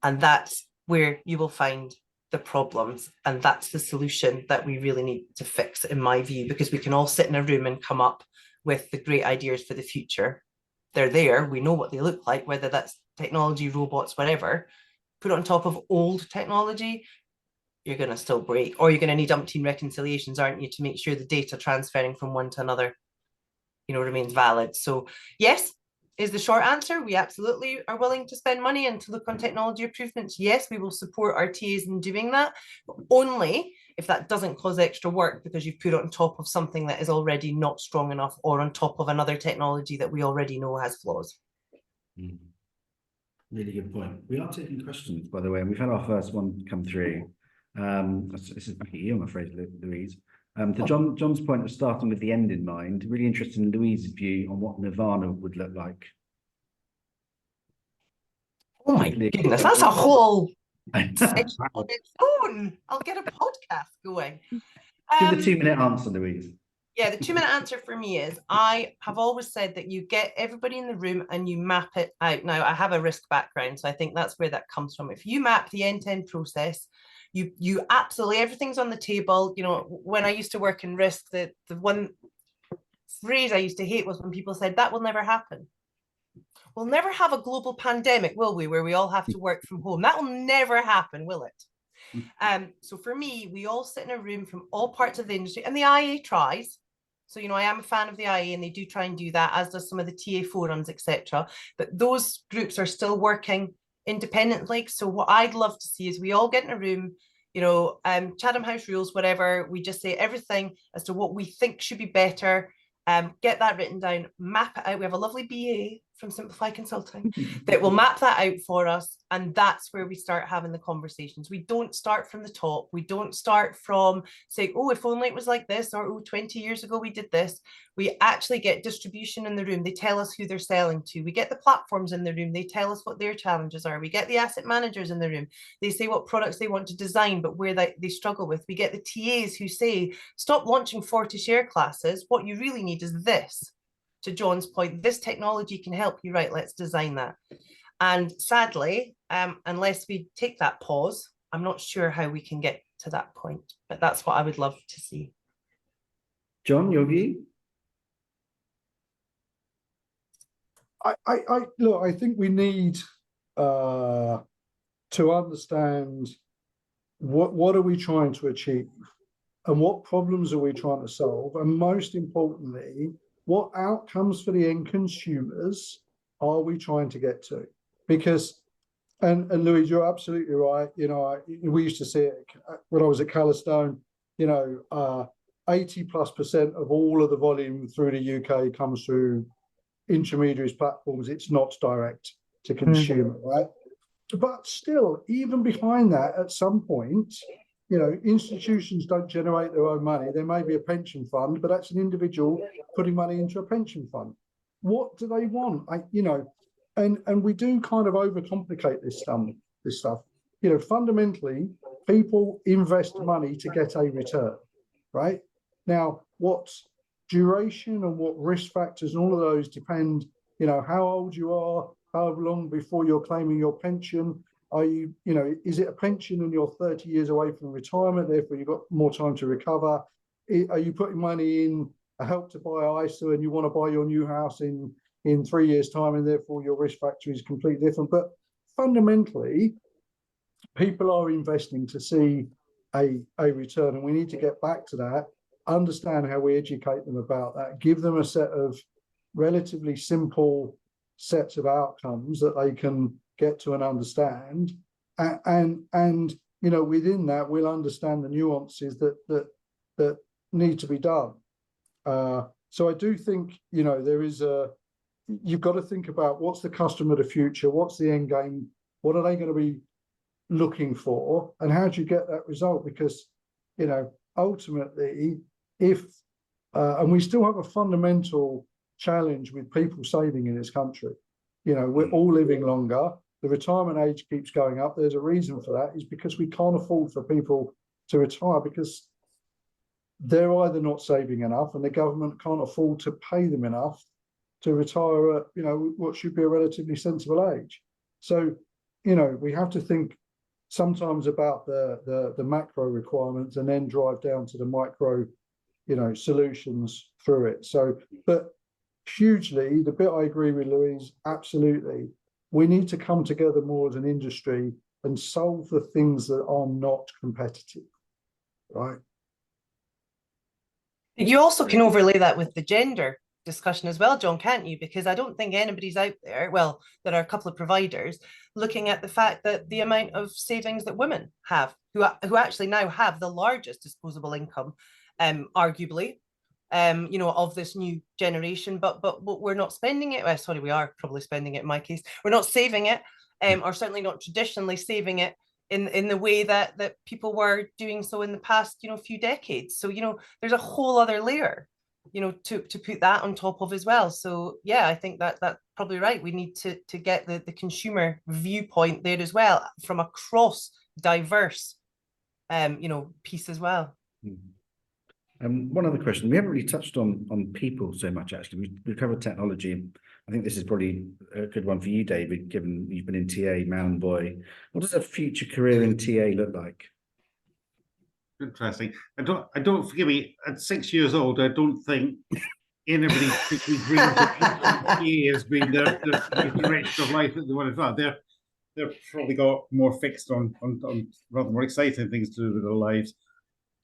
and that's where you will find the problems, and that's the solution that we really need to fix, in my view, because we can all sit in a room and come up with the great ideas for the future. They're there, we know what they look like, whether that's technology, robots, whatever. Put it on top of old technology, you're going to still break, or you're going to need umpteen reconciliations, aren't you, to make sure the data transferring from one to another, remains valid. So yes, is the short answer. We absolutely are willing to spend money and to look on technology improvements. Yes, we will support our TAs in doing that, but only if that doesn't cause extra work because you've put it on top of something that is already not strong enough, or on top of another technology that we already know has flaws. Really good point. We are taking questions, by the way, and we've had our first one come through. This is back at you, I'm afraid, Louise. To John's point of starting with the end in mind, really interested in Louise's view on what Nirvana would look like. Oh my goodness, that's a whole section on its own. I'll get a podcast going. Give the 2-minute answer, Louise. Yeah, the 2-minute answer for me is, I have always said that you get everybody in the room and you map it out. Now, I have a risk background, so I think that's where that comes from. If you map the end-to-end process, you absolutely, everything's on the table. When I used to work in risk, the one phrase I used to hate was when people said, that will never happen. We'll never have a global pandemic, will we, where we all have to work from home? That will never happen, will it? So for me, we all sit in a room from all parts of the industry, and the IA tries. So, I am a fan of the IA, and they do try and do that, as does some of the TA forums, etc. But those groups are still working independently. So what I'd love to see is we all get in a room, you know, Chatham House rules, whatever, we just say everything as to what we think should be better, get that written down, map it out. We have a lovely BA from Simplify Consulting that will map that out for us. And that's where we start having the conversations. We don't start from the top. We don't start from saying, oh, if only it was like this, or oh, 20 years ago we did this. We actually get distribution in the room. They tell us who they're selling to. We get the platforms in the room. They tell us what their challenges are. We get the asset managers in the room. They say what products they want to design, but where they struggle with. We get the TAs who say, stop launching 40 share classes. What you really need is this. To John's point, this technology can help you, right? Let's design that. And sadly, unless we take that pause, I'm not sure how we can get to that point, but that's what I would love to see. John, your view? Look, I think we need to understand what are we trying to achieve and what problems are we trying to solve, and most importantly, what outcomes for the end consumers are we trying to get to? Because, and Louise, you're absolutely right. You know, we used to see it when I was at Calastone. You know, 80+% of all of the volume through the UK comes through intermediaries platforms. It's not direct to consumer, right? But still, even behind that, at some point, you know, institutions don't generate their own money. There may be a pension fund, but that's an individual putting money into a pension fund. What do they want? You know, and we do kind of overcomplicate this stuff. You know, fundamentally, people invest money to get a return, right? Now, what duration and what risk factors and all of those depend, you know, how old you are, how long before you're claiming your pension. Are you, you know, is it a pension and you're 30 years away from retirement, therefore you've got more time to recover? Are you putting money in a Help to Buy ISA and you want to buy your new house in 3 years' time, and therefore your risk factor is completely different? But fundamentally, people are investing to see a return, and we need to get back to that, understand how we educate them about that, give them a set of relatively simple sets of outcomes that they can get to and understand, and you know, within that we'll understand the nuances that need to be done. So I do think, you know, you've got to think about what's the customer of the future, what's the end game, what are they going to be looking for, and how do you get that result? Because, you know, ultimately, if and we still have a fundamental challenge with people saving in this country. You know, we're all living longer. The retirement age keeps going up. There's a reason for that, is because we can't afford for people to retire because they're either not saving enough and the government can't afford to pay them enough to retire at, you know, what should be a relatively sensible age. So, you know, we have to think sometimes about the macro requirements and then drive down to the micro, you know, solutions through it. So, but hugely, the bit I agree with Louise, absolutely. We need to come together more as an industry and solve the things that are not competitive, right? You also can overlay that with the gender discussion as well, John, can't you? Because I don't think anybody's out there, well, there are a couple of providers looking at the fact that the amount of savings that women have, who actually now have the largest disposable income, arguably, you know, of this new generation, but we're not spending it. Well, sorry, we are probably spending it in my case. We're not saving it, or certainly not traditionally saving it in the way that people were doing so in the past, you know, few decades. So, you know, there's a whole other layer, you know, to put that on top of as well. So yeah, I think that's probably right. We need to get the consumer viewpoint there as well, from a cross diverse you know, piece as well. One other question. We haven't really touched on people so much, actually. We've covered technology, and I think this is probably a good one for you, David, given you've been in TA, man, boy. What does a future career in TA look like? Interesting. I don't forgive me, at 6 years old, I don't think anybody particularly dreams of TA as being the direction of life that they want to have. They're probably got more fixed on rather more exciting things to do with their lives.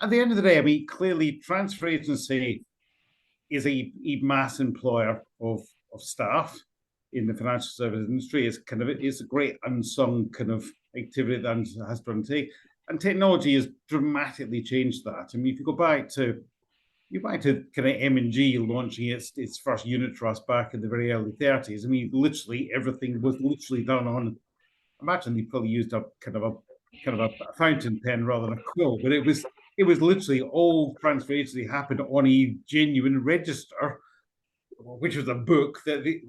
At the end of the day, I mean, clearly transfer agency is a mass employer of staff. in the financial service industry. It's a great unsung kind of activity that has to undertake, and technology has dramatically changed that. I mean, if you go back to kind of M&G launching its first unit trust back in the very early 30s. I mean, literally everything was literally done on. Imagine they probably used a kind of a fountain pen rather than a quill, but it was literally all transfer agency happened on a genuine register, which was a book that the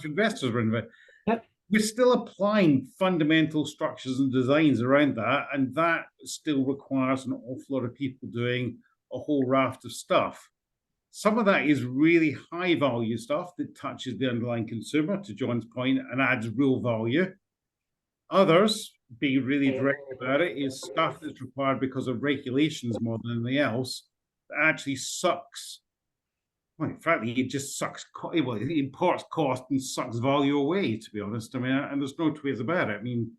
investors were in. Yep. We're still applying fundamental structures and designs around that, and that still requires an awful lot of people doing a whole raft of stuff. Some of that is really high value stuff that touches the underlying consumer, to John's point, and adds real value. Others, being really direct about it, is stuff that's required because of regulations more than anything else, that actually sucks. Well, frankly, it just sucks. Well, it imports cost and sucks value away, to be honest. I mean, and there's no two ways about it. I mean,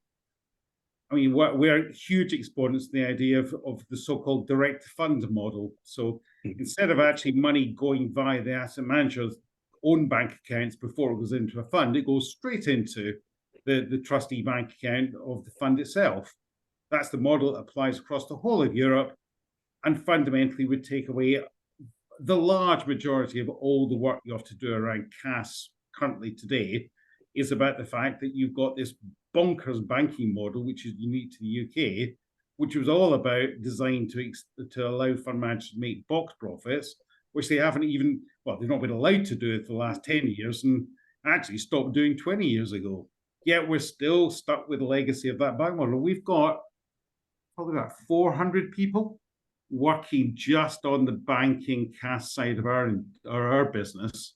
we're huge exponents of the idea of the so-called direct fund model. So instead of actually money going via the asset manager's own bank accounts before it goes into a fund, it goes straight into the trustee bank account of the fund itself. That's the model that applies across the whole of Europe, and fundamentally would take away the large majority of all the work you have to do around CAS currently today. Is about the fact that you've got this bonkers banking model, which is unique to the UK, which was all about designed to allow fund managers to make box profits, which they haven't even, well, they've not been allowed to do it for the last 10 years and actually stopped doing 20 years ago. Yet we're still stuck with the legacy of that bank model. We've got probably about 400 people working just on the banking CAS side of our business.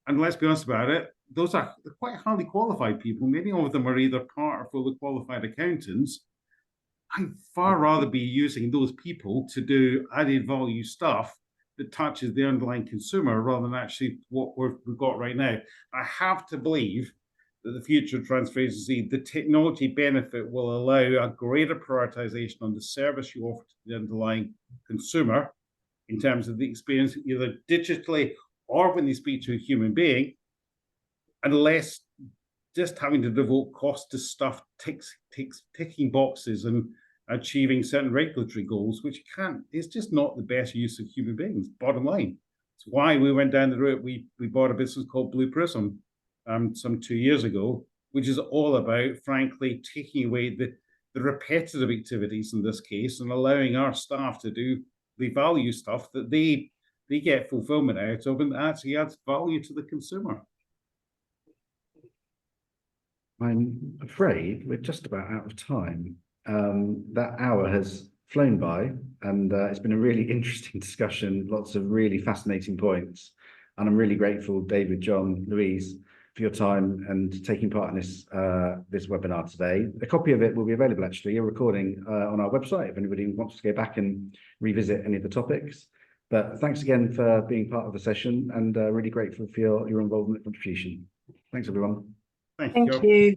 And let's be honest about it, they're quite highly qualified people. Many of them are either part or fully qualified accountants. I'd far rather be using those people to do added value stuff that touches the underlying consumer rather than actually what we've got right now. I have to believe that the future of transfer agency, the technology benefit will allow a greater prioritization on the service you offer to the underlying consumer in terms of the experience, either digitally or when they speak to a human being, and less just having to devote cost to stuff ticking boxes and achieving certain regulatory goals, which it's just not the best use of human beings, bottom line. It's why we went down the route, we bought a business called Blue Prism some 2 years ago, which is all about, frankly, taking away the repetitive activities in this case and allowing our staff to do the value stuff that they get fulfillment out of and actually adds value to the consumer. I'm afraid we're just about out of time. That hour has flown by, and it's been a really interesting discussion, lots of really fascinating points. And I'm really grateful, David, John, Louise, for your time and taking part in this webinar today. A copy of it will be available, actually, a recording on our website if anybody wants to go back and revisit any of the topics. But thanks again for being part of the session, and really grateful for your involvement and contribution. Thanks, everyone. Thank Thank you.